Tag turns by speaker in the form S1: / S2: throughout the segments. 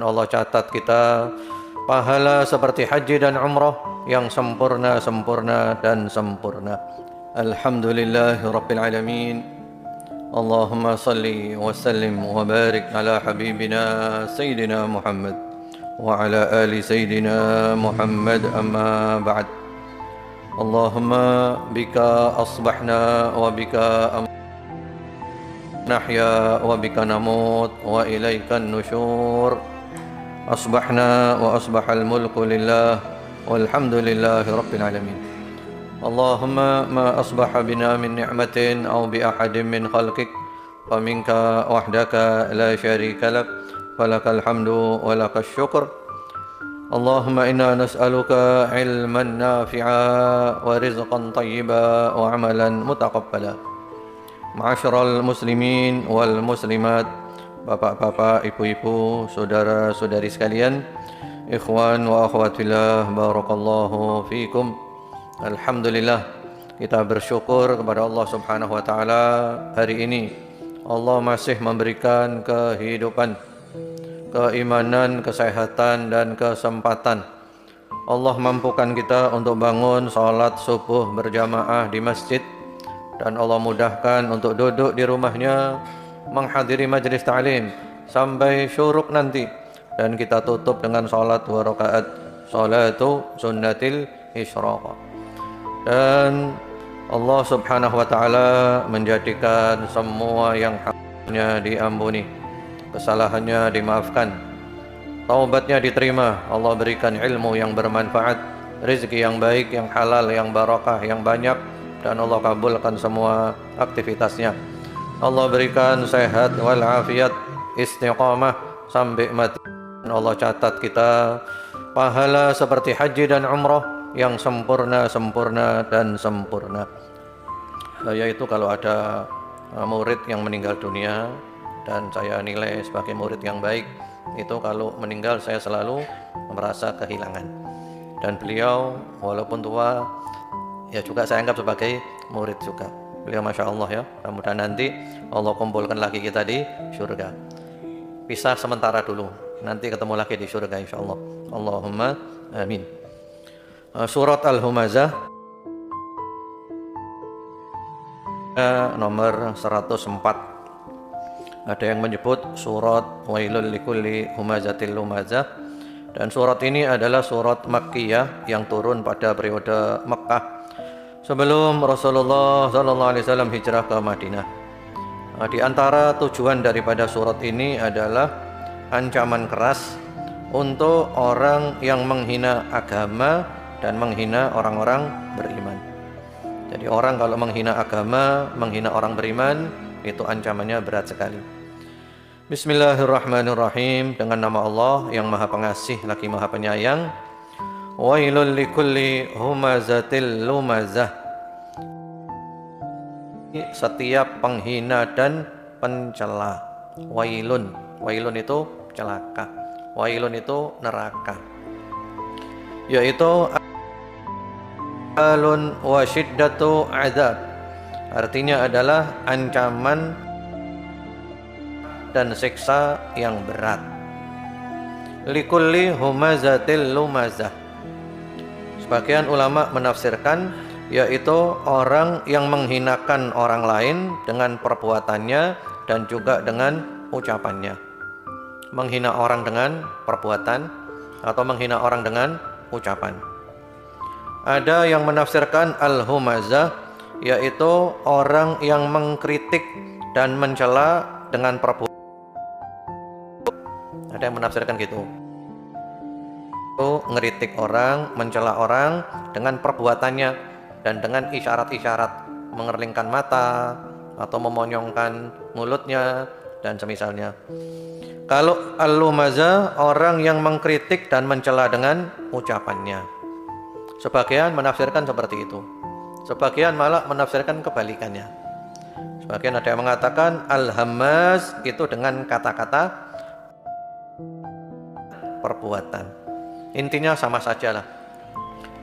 S1: Allah catat kita pahala seperti haji dan umrah yang sempurna dan sempurna. Alhamdulillahirabbil alamin. Allahumma salli wa sallim wa barik ala habibina sayyidina Muhammad wa ala ali sayyidina Muhammad, amma ba'd. Allahumma bika asbahna wa bika nahya wa bika namut wa ilaikan nusyur. Asbahna wa asbahal mulku lillah walhamdulillahi rabbil alamin. Allahumma ma asbaha bina min ni'matin aw bi ahadin min khalqik faminka wahdaka la syarika lak falakal hamdu wa lakas syukr. Allahumma inna nas'aluka ilman nafi'a wa rizqan tayyiba wa amalan mutaqabbala. Ma'asyiral muslimin wal muslimat, bapak-bapak, ibu-ibu, saudara-saudari sekalian, ikhwan wa akhwat fillah, barakallahu fikum. Alhamdulillah, kita bersyukur kepada Allah Subhanahu wa taala, hari ini Allah masih memberikan kehidupan, keimanan, kesehatan dan kesempatan. Allah mampukan kita untuk bangun salat subuh berjamaah di masjid, dan Allah mudahkan untuk duduk di rumahnya menghadiri majelis ta'lim sampai syuruk nanti, dan kita tutup dengan salat 2 rakaat, salatu sunnatil isyraq. Dan Allah Subhanahu wa taala menjadikan semua yang haknya diampuni, kesalahannya dimaafkan, taubatnya diterima. Allah berikan ilmu yang bermanfaat, rezeki yang baik, yang halal, yang barakah, yang banyak, dan Allah kabulkan semua aktivitasnya. Allah berikan sehat walafiat, istiqamah sampai mati. Allah catat kita pahala seperti haji dan umrah yang sempurna dan sempurna. Yaitu kalau ada murid yang meninggal dunia dan saya nilai sebagai murid yang baik, itu kalau meninggal saya selalu merasa kehilangan. Dan beliau walaupun tua, ya juga saya anggap sebagai murid juga. Beliau Masya Allah ya, mudah-mudahan nanti Allah kumpulkan lagi kita di surga. Pisah sementara dulu, nanti ketemu lagi di surga insya Allah. Allahumma amin. Surat Al-Humazah nomor 104. Ada yang menyebut surat Wailul likulli humazatil lumazah, dan surat ini adalah surat Makkiyah yang turun pada periode Mekkah sebelum Rasulullah SAW hijrah ke Madinah. Di antara tujuan daripada surat ini adalah ancaman keras untuk orang yang menghina agama dan menghina orang-orang beriman. Jadi orang kalau menghina agama, menghina orang beriman, itu ancamannya berat sekali. Bismillahirrahmanirrahim. Dengan nama Allah yang Maha Pengasih lagi Maha Penyayang. Wailul likulli humazatil lumazah. Setiap penghina dan pencela. Wailun. Wailun itu celaka. Wailun itu neraka. Yaitu alun wa syiddatu azab. Artinya adalah ancaman dan siksa yang berat. Likulli humazatil lumazah. Sebagian ulama menafsirkan yaitu orang yang menghinakan orang lain dengan perbuatannya dan juga dengan ucapannya. Menghina orang dengan perbuatan atau menghina orang dengan ucapan. Ada yang menafsirkan al-humazah yaitu orang yang mengkritik dan mencela dengan perbuatan. Ada yang menafsirkan gitu. Ngeritik orang, mencela orang dengan perbuatannya dan dengan isyarat-isyarat, mengerlingkan mata atau memonyongkan mulutnya dan semisalnya. Kalau al-lumazah orang yang mengkritik dan mencela dengan ucapannya. Sebagian menafsirkan seperti itu. Sebagian malah menafsirkan kebalikannya. Sebagian ada yang mengatakan al-hamaz itu dengan kata-kata perbuatan. Intinya sama sajalah.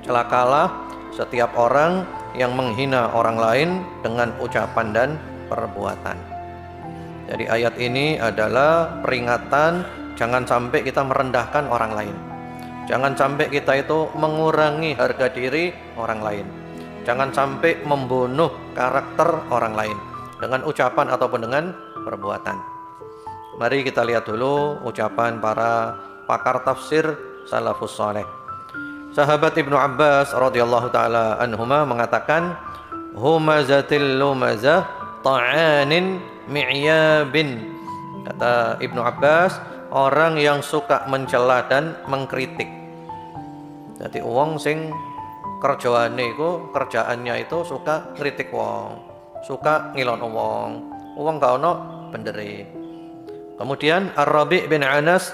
S1: Celakalah setiap orang yang menghina orang lain dengan ucapan dan perbuatan. Jadi ayat ini adalah peringatan jangan sampai kita merendahkan orang lain. Jangan sampai kita itu mengurangi harga diri orang lain. Jangan sampai membunuh karakter orang lain dengan ucapan ataupun dengan perbuatan. Mari kita lihat dulu ucapan para pakar tafsir salafus saleh. Sahabat Ibnu Abbas radhiyallahu taala anhuma mengatakan, humazatil lumazah ta'anin mi'yabin. Kata Ibnu Abbas, orang yang suka mencela dan mengkritik. Jadi wong sing kerjaannya itu suka kritik wong, suka ngilono wong gak ono bendere. Kemudian Ar-Rabi' bin Anas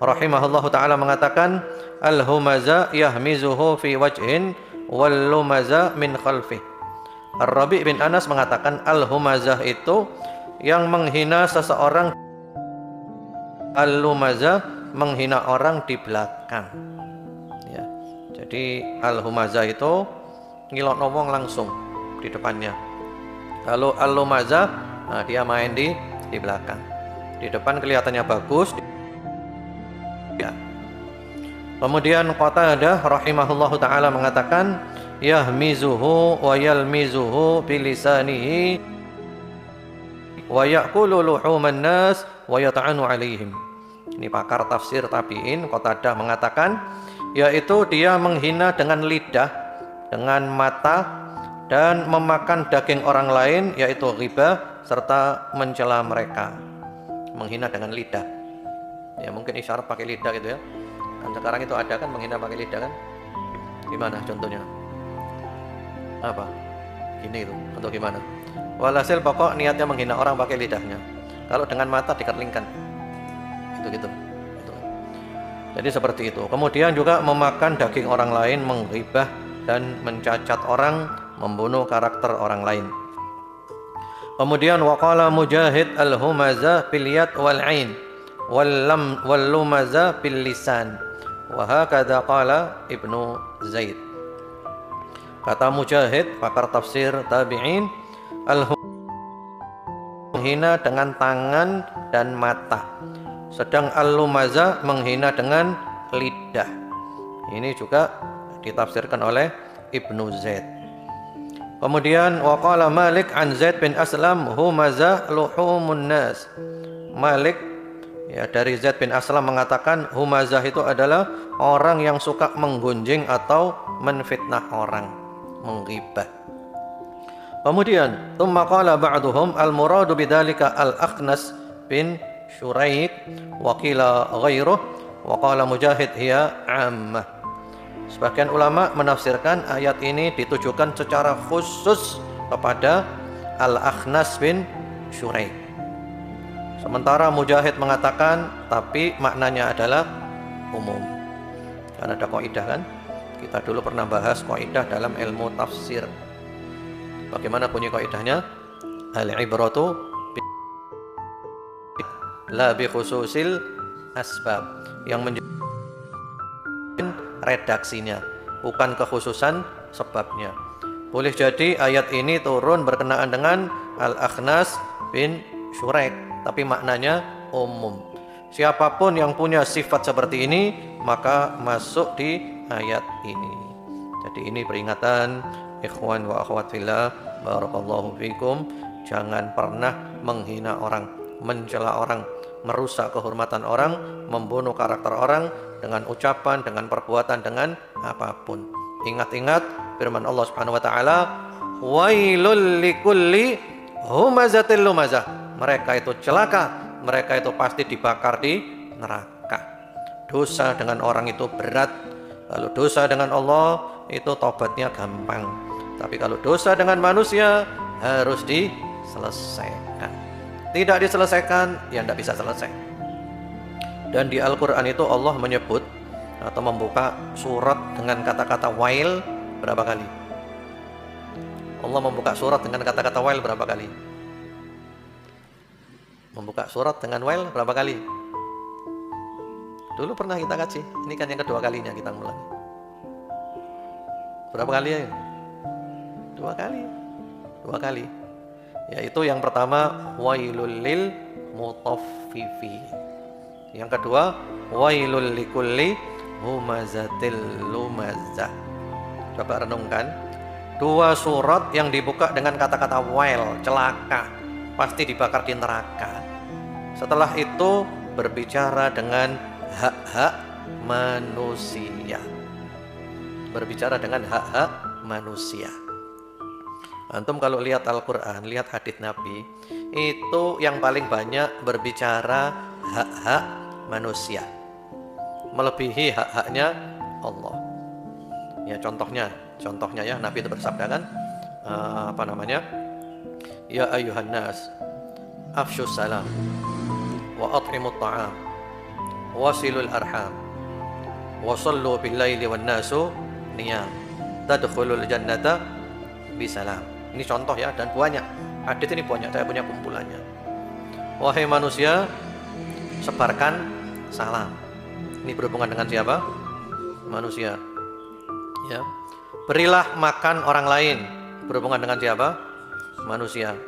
S1: rahimahullahu taala mengatakan, al-humaza yahmizuhu fi wajhin wal lumaza min khalfih. Ar-Rabi' bin Anas mengatakan al-humazah itu yang menghina seseorang, al-lumazah menghina orang di belakang. Ya. Jadi al-humazah itu ngilokno wong langsung di depannya. Kalau al-lumazah, nah dia main di belakang. Di depan kelihatannya bagus. Ya. Kemudian Qatadah rahimahullahu taala mengatakan, yahmizuhu wa yalmizuhu bilisanihi wa ya'kulu luhuman nas wa yata'anu alaihim. Ini pakar tafsir tabi'in Qatadah mengatakan, yaitu dia menghina dengan lidah, dengan mata, dan memakan daging orang lain, yaitu ghibah, serta mencela mereka. Menghina dengan lidah. Ya mungkin isyarat pakai lidah gitu ya. Dan sekarang itu ada kan menghina pakai lidah kan? Gimana contohnya? Apa? Gini itu atau gimana? Walhasil pokok niatnya menghina orang pakai lidahnya. Kalau dengan mata dikerlingkan. Gitu. Jadi seperti itu. Kemudian juga memakan daging orang lain, menghibah dan mencacat orang, membunuh karakter orang lain. Kemudian waqala Mujahid al-humaza bil yad wal ain wal lumaza bil lisan. Wa hakadha qala Ibnu Zaid. Kata Mujahid, pakar tafsir tabi'in, menghina dengan tangan dan mata, sedang al-lumaza menghina dengan lidah. Ini juga ditafsirkan oleh Ibnu Zaid. Kemudian waqala Malik an Zaid bin Aslam humaza luhumun nas. Malik ya dari Zaid bin Aslam mengatakan humazah itu adalah orang yang suka menggunjing atau menfitnah orang, menghibah. Kemudian thumma qala ba'duhum al-muradu bidzalika al-Akhnas bin Syuraik wa qila ghairuh wa qala Mujahid hiya 'ammah. Sebagian ulama menafsirkan ayat ini ditujukan secara khusus kepada Al-Akhnas bin Syuraik. Sementara Mujahid mengatakan tapi maknanya adalah umum. Karena ada kaidah kan? Kita dulu pernah bahas kaidah dalam ilmu tafsir. Bagaimana bunyi kaidahnya? Al-ibratu la bi khususil asbab. Yang menjadi redaksinya, bukan kekhususan sebabnya. Boleh jadi ayat ini turun berkenaan dengan Al-Akhnas bin Syuraik, tapi maknanya umum. Siapapun yang punya sifat seperti ini, maka masuk di ayat ini. Jadi ini peringatan ikhwan wa akhwat fillah, barakallahu fikum. Jangan pernah menghina orang, mencela orang, merusak kehormatan orang, membunuh karakter orang dengan ucapan, dengan perbuatan, dengan apapun. Ingat-ingat firman Allah Subhanahu wa taala, wailul likulli humazatil lumazah. Mereka itu celaka, mereka itu pasti dibakar di neraka. Dosa dengan orang itu berat. Kalau dosa dengan Allah itu tobatnya gampang. Tapi kalau dosa dengan manusia harus diselesaikan. Tidak diselesaikan, ya tidak bisa selesai. Dan di Al-Quran itu Allah menyebut atau membuka surat dengan kata-kata wail berapa kali? Allah membuka surat dengan kata-kata wail berapa kali? Membuka surat dengan wail berapa kali? Dulu pernah kita kaji, ini kan yang kedua kalinya kita mulai. Berapa kali ya? Dua kali. Yaitu yang pertama wailul lil mutaffifin. Yang kedua, wailul likulli humazatil lumazah. Coba renungkan, dua surat yang dibuka dengan kata-kata wail, celaka, pasti dibakar di neraka. Setelah itu berbicara dengan hak-hak manusia. Berbicara dengan hak-hak manusia. Antum kalau lihat Al-Quran, lihat hadits Nabi, itu yang paling banyak berbicara hak-hak manusia, melebihi hak-haknya Allah. Ya contohnya ya Nabi itu bersabda kan, ya ayyuhan nas, afshus salam, wa at'imut ta'am, wasilul arham, wa sallu bil laili wan nasu niyam, tadkhulul jannata bisalam. Ini contoh ya, dan banyak hadits ini, banyak, saya punya kumpulannya. Wahai manusia, sebarkan salam. Ini berhubungan dengan siapa? Manusia. Ya. Berilah makan orang lain. Berhubungan dengan siapa? Manusia.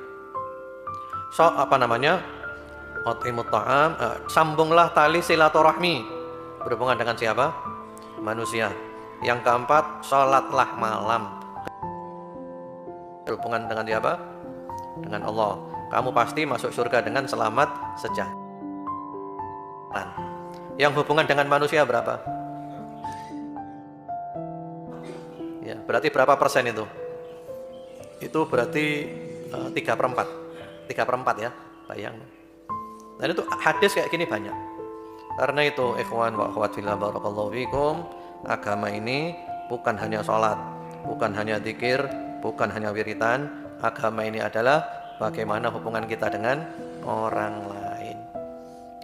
S1: At'imut ta'am, sambunglah tali silaturahmi. Berhubungan dengan siapa? Manusia. Yang keempat, sholatlah malam. Berhubungan dengan siapa? Dengan Allah. Kamu pasti masuk surga dengan selamat sejahtera. Yang hubungan dengan manusia berapa? Ya, berarti berapa persen itu? Itu berarti 3/4. 3/4 ya, bayang. Dan itu hadis kayak gini banyak. Karena itu ikhwan wa akhwat fillah barakallahu fikum, agama ini bukan hanya sholat, bukan hanya zikir, bukan hanya wiridan. Agama ini adalah bagaimana hubungan kita dengan orang lain,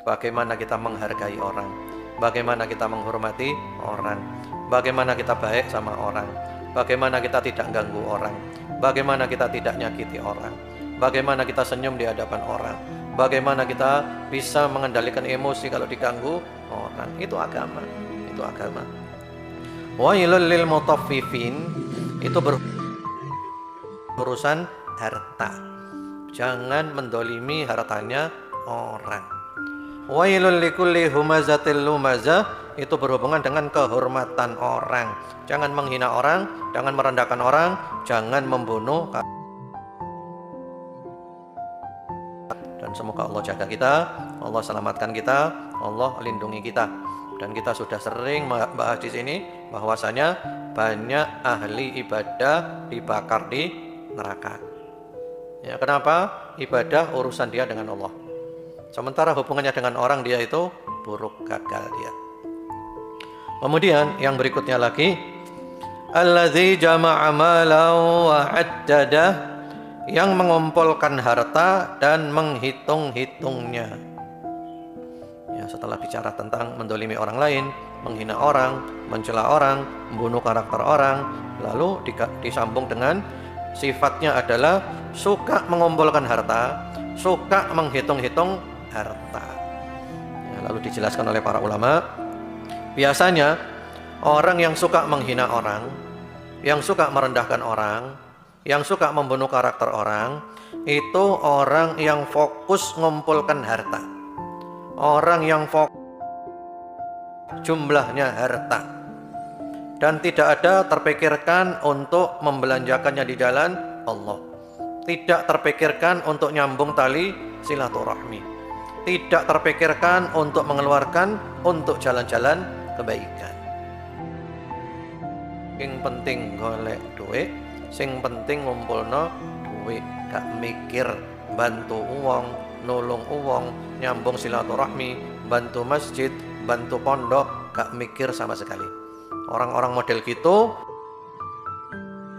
S1: bagaimana kita menghargai orang, bagaimana kita menghormati orang, bagaimana kita baik sama orang, bagaimana kita tidak ganggu orang, bagaimana kita tidak nyakiti orang, bagaimana kita senyum di hadapan orang, bagaimana kita bisa mengendalikan emosi kalau diganggu orang. Itu agama. Itu agama. Wailul lil mutaffifin, itu urusan harta. Jangan mendolimi hartanya orang. Wailul likulli humazatil lumazah, itu berhubungan dengan kehormatan orang. Jangan menghina orang, jangan merendahkan orang, jangan membunuh. Dan semoga Allah jaga kita, Allah selamatkan kita, Allah lindungi kita. Dan kita sudah sering bahas di sini bahwasanya banyak ahli ibadah dibakar di neraka. Ya, kenapa? Ibadah urusan dia dengan Allah. Sementara hubungannya dengan orang dia itu buruk, gagal dia. Kemudian yang berikutnya lagi, alladzi jama'a malan wa 'addadah, yang mengumpulkan harta dan menghitung-hitungnya. Ya, setelah bicara tentang mendolimi orang lain, menghina orang, mencela orang, membunuh karakter orang, lalu disambung dengan sifatnya adalah suka mengumpulkan harta, suka menghitung-hitung harta. Ya, lalu dijelaskan oleh para ulama, biasanya orang yang suka menghina orang, yang suka merendahkan orang, yang suka membunuh karakter orang, itu orang yang fokus mengumpulkan harta, orang yang fokus jumlahnya harta, dan tidak ada terpikirkan untuk membelanjakannya di jalan Allah, tidak terpikirkan untuk nyambung tali silaturahmi, tidak terpikirkan untuk mengeluarkan untuk jalan-jalan kebaikan. Yang penting golek duit, sing penting ngumpulno duit, gak mikir bantu uang, nolong uang, nyambung silaturahmi, bantu masjid, bantu pondok, gak mikir sama sekali. Orang-orang model gitu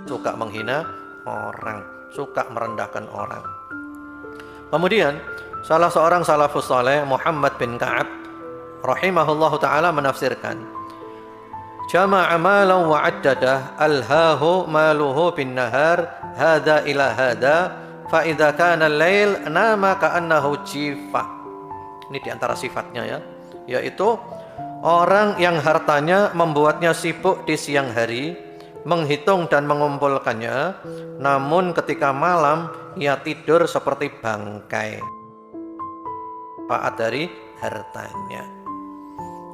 S1: suka menghina orang, suka merendahkan orang. Kemudian salah seorang salafus saleh, Muhammad bin Ka'ab rahimahullahu ta'ala, menafsirkan, jama'a malan wa 'addadah, alhahu maluhu bin nahar hadha ila hadha, fa idza kana al-lail nama ka'annahu jifa. Ini diantara sifatnya ya, yaitu orang yang hartanya membuatnya sibuk di siang hari, menghitung dan mengumpulkannya, namun ketika malam ia tidur seperti bangkai. Manfaat dari hartanya.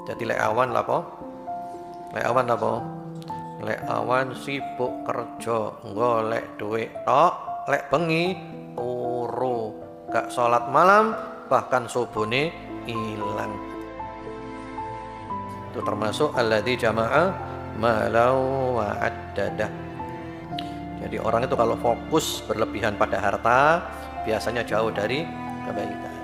S1: Jadi lek awan lapo? Lek awan lapo? Lek awan sibuk kerja golek duit tok, lek bengi turu gak sholat malam, bahkan subuhne hilang. Itu termasuk alladzi jama'a malau wa addadah. Jadi orang itu kalau fokus berlebihan pada harta, biasanya jauh dari kebaikan.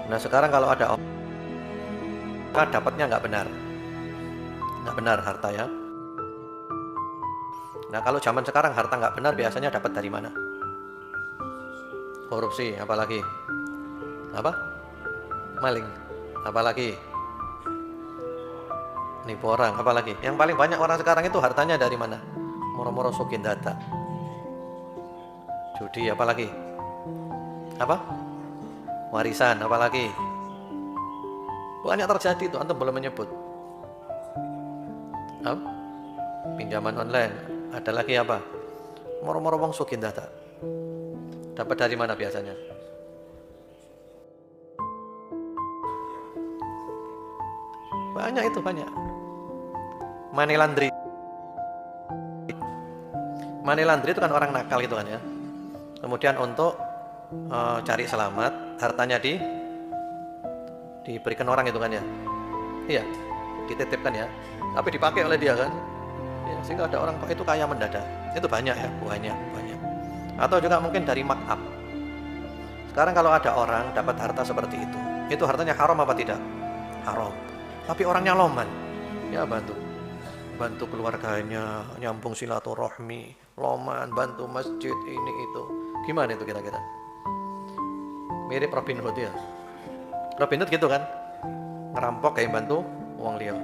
S1: Nah sekarang kalau ada orang dapatnya nggak benar harta ya. Nah kalau zaman sekarang harta nggak benar biasanya dapat dari mana? Korupsi, apalagi apa? Maling, apalagi nipu orang, apalagi. Yang paling banyak orang sekarang itu hartanya dari mana? Moro-moro sugih data, judi, apalagi apa? Warisan, apalagi. Banyak terjadi itu, antum belum menyebut. Apa? Pinjaman online, ada lagi apa? Moro-moro wong sugih data. Dapat dari mana biasanya? Banyak itu, banyak. Money laundry. Money laundry itu kan orang nakal gitu kan ya. Kemudian untuk cari selamat, hartanya diberikan orang itu kan ya. Iya, dititipkan ya. Tapi dipakai oleh dia kan. Ya, sehingga ada orang kok itu kaya mendadak. Itu banyak ya, banyak. Atau juga mungkin dari markup. Sekarang kalau ada orang dapat harta seperti itu hartanya haram apa tidak? Haram. Tapi orangnya loman. Ya bantu keluarganya, nyambung silaturahmi, loman, bantu masjid ini itu. Gimana itu kira-kira? Mirip Robin Hood ya. Robin Hood gitu kan? Ngerampok kayak bantu uang liya.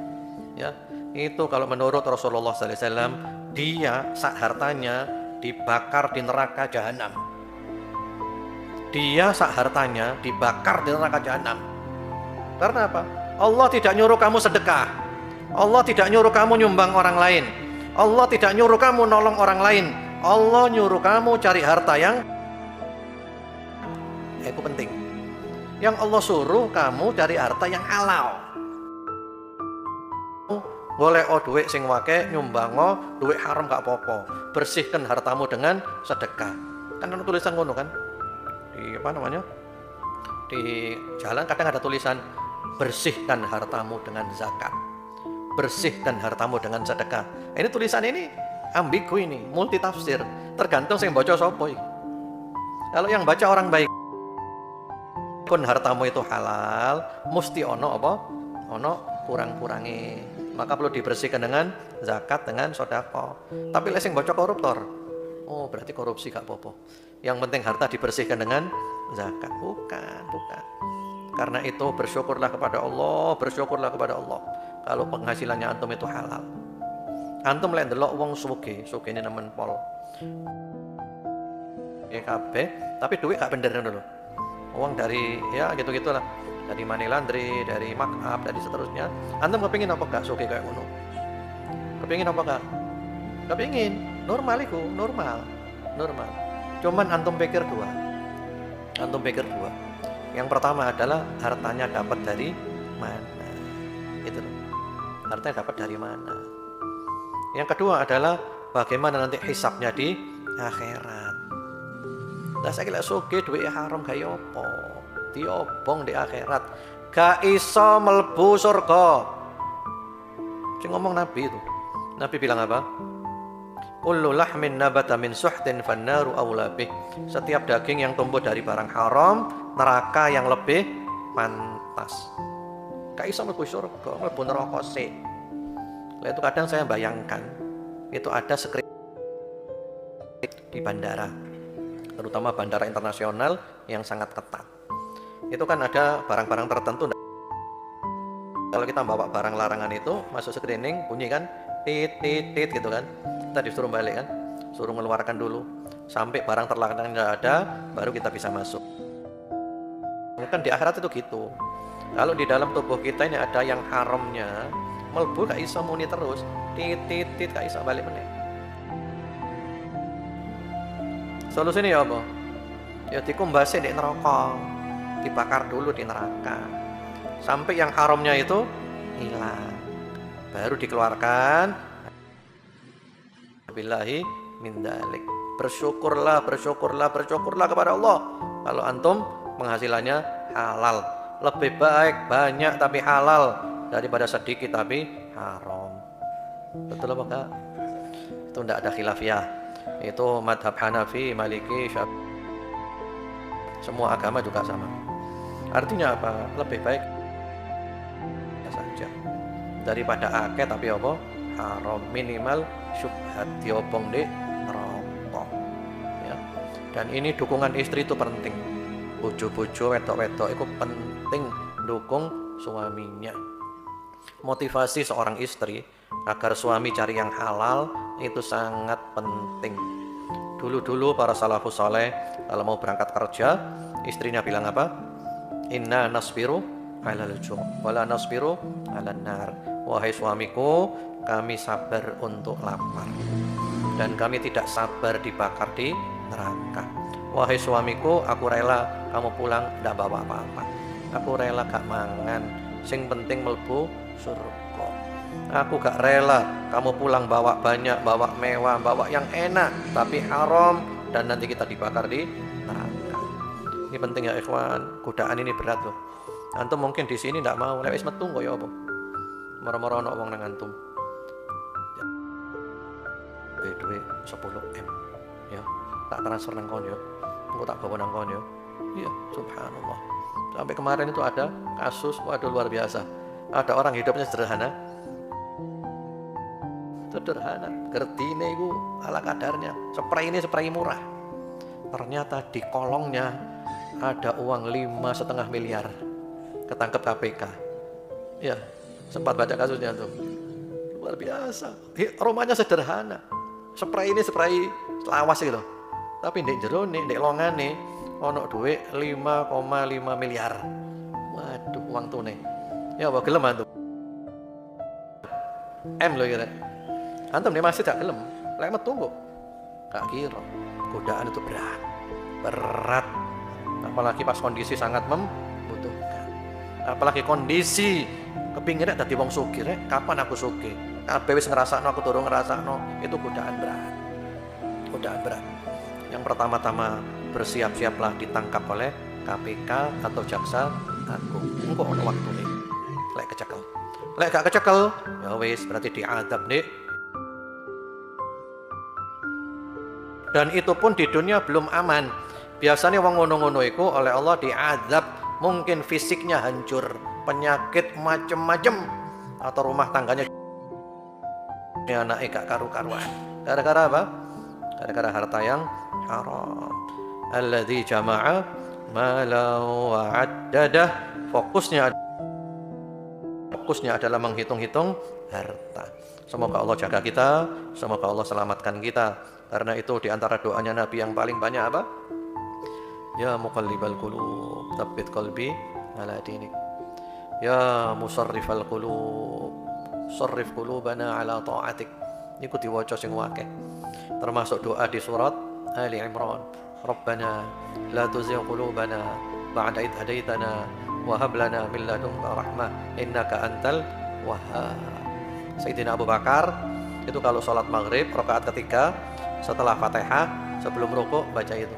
S1: Ya, itu kalau menurut Rasulullah SAW, dia sak hartanya dibakar di neraka jahanam. Dia sak hartanya dibakar di neraka jahanam. Karena apa? Allah tidak nyuruh kamu sedekah. Allah tidak nyuruh kamu nyumbang orang lain. Allah tidak nyuruh kamu nolong orang lain. Allah nyuruh kamu cari harta yang itu penting. Yang Allah suruh kamu cari harta yang halal. Boleh duit sing wake nyumbango, duit haram gak apa-apa. Bersihkan hartamu dengan sedekah. Kan ada tulisan ngono kan? Di apa namanya? Di jalan kadang ada tulisan bersihkan hartamu dengan zakat. Bersihkan hartamu dengan sedekah. Ini tulisan ini ambigu ini, multi tafsir. Tergantung sing baca sapa iki. Kalau yang baca orang baik pun hartamu itu halal, mesti ono apa? Ono kurang-kurangi. Maka perlu dibersihkan dengan zakat, dengan sedekah. Tapi lek sing baca koruptor, oh berarti korupsi gak apa-apa. Yang penting harta dibersihkan dengan zakat. Bukan. Karena itu bersyukurlah kepada Allah. Kalau penghasilannya antum itu halal. Antum lek ndelok wong sugih-sugihne nemen pol. kabeh, tapi duit gak bener dulu. Uang dari ya gitu-gitulah. Dari money laundry, dari markup, dari seterusnya. Antum kepingin apa gak sugih kayak ngono? Kepingin apa gak? Kepingin. Normal iku, normal. Cuman antum pikir dua. Yang pertama adalah hartanya dapat dari mana? Itu loh. Hartanya dapat dari mana? Yang kedua adalah bagaimana nanti hisabnya di akhirat. Lah saiki lek sugih duwe haram gak apa? Diobong di akhirat. Gak iso mlebu surga. Sing ngomong Nabi itu. Nabi bilang apa? Kullu lahmin nabata min suhtin fannaru aula bih. Setiap daging yang tumbuh dari barang haram, neraka yang lebih pantas. Gak iso mlebu surga, mlebu neraka sih. Itu kadang saya bayangkan itu ada skrip di bandara, terutama bandara internasional yang sangat ketat. Itu kan ada barang-barang tertentu. Kalau kita bawa barang larangan itu masuk screening, bunyi kan tit gitu kan. Kita disuruh balik kan, suruh mengeluarkan dulu sampai barang terlarang tidak ada, baru kita bisa masuk. Kan di akhirat itu gitu. Kalau di dalam tubuh kita ini ada yang haramnya, melbu gak iso muni terus, tit gak iso balik meneh. Solusinya ya apa? Ya dikumbasi di neraka. dibakar dulu di neraka sampai yang haramnya itu hilang, baru dikeluarkan. Billahi min dzalik. Bersyukurlah kepada Allah kalau antum penghasilannya halal. Lebih baik banyak tapi halal daripada sedikit tapi haram. Betul apa enggak? Itu tidak ada khilafiyah. Itu madhab Hanafi, Maliki, Syafi'i. Semua agama juga sama. Artinya apa? Lebih baik saja daripada akeh tapi apa? Haram. Minimal syubhat diobong di neraka. Ya. Dan ini dukungan istri itu penting. Bojo-bojo, wedok-wedok itu penting dukung suaminya. Motivasi seorang istri agar suami cari yang halal itu sangat penting. Dulu-dulu para salafus saleh kalau mau berangkat kerja, istrinya bilang apa? Inna nasbiru 'alal ju' wala nasbiru 'alan nar. Wahai suamiku, kami sabar untuk lapar dan kami tidak sabar dibakar di neraka. Wahai suamiku, aku rela kamu pulang tidak bawa apa-apa. Aku rela gak mangan, sing penting mlebu surga. Aku gak rela kamu pulang bawa banyak, bawa mewah, bawa yang enak tapi haram dan nanti kita dibakar di neraka. Ini penting ya ikhwan, godaan ini berat loh. Antum mungkin di sini tidak mau, lek wis metu kok ya apa? Moro-moro ana wong nang antum. Duit 10 M ya, tak transfer nang kon ya. Engko tak bawa nang kon ya. Iya, subhanallah. Sampai kemarin itu ada kasus, waduh luar biasa. Ada orang hidupnya sederhana, gertine itu ala kadarnya, spray ini spray murah. Ternyata di kolongnya ada uang 5,5 miliar, ketangkep KPK. Ya, sempat baca kasusnya tuh, luar biasa. Rumahnya sederhana, spray ini spray lawas gitu, tapi ndek jero ndek longane ono duit 5,5 miliar. Waduh, uang tunai. Ya apa gelem antum? M loh kira. Antum nih masih gak gelem, lek metu kok gak kira. Godaan itu berat. Apalagi pas kondisi sangat membutuhkan. Apalagi kondisi kepinginnya dadi wong sugih, kapan aku sugih? Kabeh wis ngrasakno, aku durung ngrasakno, itu godaan berat. Yang pertama-tama bersiap-siaplah ditangkap oleh KPK atau Jaksa Agung. Engko ono waktune. Lek kecekel. Lek gak kecekel, ya wis berarti diadab nih. Dan itu pun di dunia belum aman. Biasanya wong ngono-ngono iku oleh Allah diadab, mungkin fisiknya hancur, penyakit macem-macem, atau rumah tangganya anaknya gak karu-karuan. Gara-gara apa? Gara-gara harta yang haram. Alladzi jama'a malau wa'addadah. Fokusnya adalah menghitung-hitung harta. Semoga Allah jaga kita, semoga Allah selamatkan kita. Karena itu diantara doanya Nabi yang paling banyak apa? Ya muqallibal qulub, tsabbit qalbi ala dinik. Ya musarrifal qulub, sarrif qulubana ala ta'atik. Niku diwaca sing akeh. Termasuk doa di surat Ali Imran. Rabbana la tuzigh qulubana ba'da idh hadaitana wa hab lana min ladunka rahmah innaka antal wahhab. Sayyidina Abu Bakar itu kalau sholat maghrib rakaat ketiga setelah Fatihah sebelum rukuk baca itu.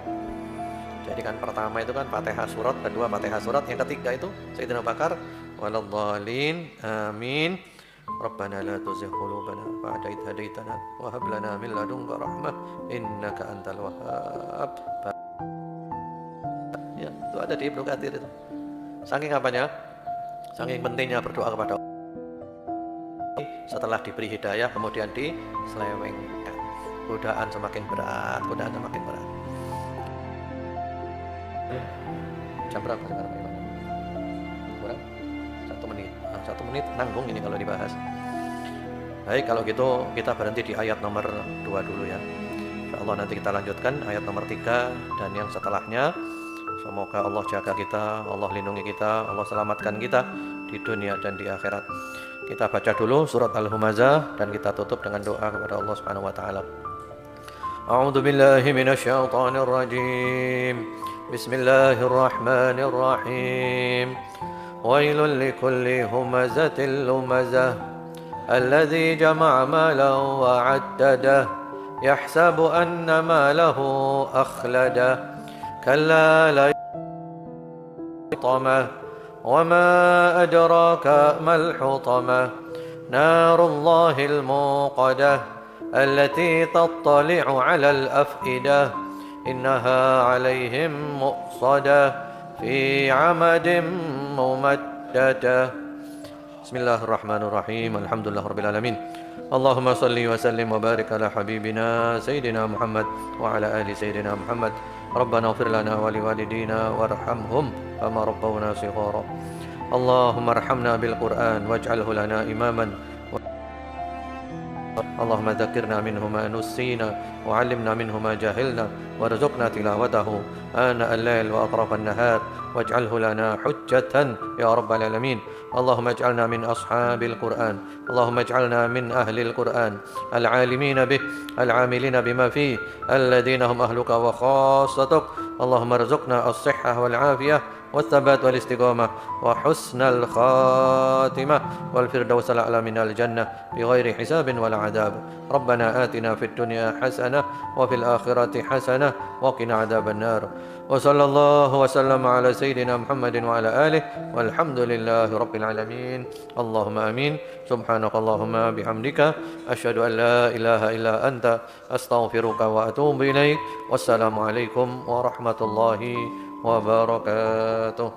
S1: Jadi kan pertama itu kan Fatihah surat, kedua Fatihah surat, yang ketiga itu Sayyidina Abu Bakar waladhdallin amin. Rabbana la tuzigh qulubana ba'da idh hadaitana wa hab lana min ladunka rahmah innaka antal wahhab. Ya, itu ada di Ibnu Katsir itu. Saking apanya? Saking pentingnya berdoa kepada Allah. Setelah diberi hidayah kemudian diselewengkan. Godaan semakin berat. Jam berapa sekarang? Kurang 1 menit. 1 menit nanggung ini kalau dibahas. Baik, kalau gitu kita berhenti di ayat nomor 2 dulu ya. InsyaAllah nanti kita lanjutkan ayat nomor 3 dan yang setelahnya. Semoga Allah jaga kita, Allah lindungi kita, Allah selamatkan kita di dunia dan di akhirat. Kita baca dulu surat Al-Humazah dan kita tutup dengan doa kepada Allah Subhanahu wa taala. A'udzu billahi minasyaitonir rajim. بسم الله الرحمن الرحيم ويل لكل همزة لمزة الذي جمع مالا وعدده يحسب أن ماله أخلده كلا لا يطعمه وما أدراك ما الحطمة نار الله الموقدة التي تطلع على الأفئدة إنها عليهم مؤصدة في عمد ممددة بسم الله الرحمن الرحيم الحمد لله رب العالمين اللهم صل وسلم وبارك على حبيبنا سيدنا محمد وعلى آل سيدنا محمد ربنا اغفر لنا ولوالدينا وارحمهم كما ربونا صغارا اللهم ارحمنا بالقرآن واجعله لنا إماما اللهم ذكرنا منه ما نسينا وعلمنا منه ما جهلنا وارزقنا تلاوته آناء الليل وأطراف النهار واجعله لنا حجة يا رب العالمين اللهم اجعلنا من أصحاب القرآن اللهم اجعلنا من أهل القرآن العالمين به العاملين بما فيه الذين هم أهلك وخاصتك اللهم ارزقنا الصحة والعافية والثبات والاستقامة وحسن الخاتمة والفردوس الأعلى من الجنة بغير حساب ولا عذاب ربنا آتنا في الدنيا حسنة وفي الآخرة حسنة وقنا عذاب النار وصلى الله وسلم على سيدنا محمد وعلى آله والحمد لله رب العالمين اللهم آمين سبحانك اللهم بحمدك أشهد أن لا إله إلا أنت أستغفرك وأتوب إليك والسلام عليكم ورحمة الله وبركاته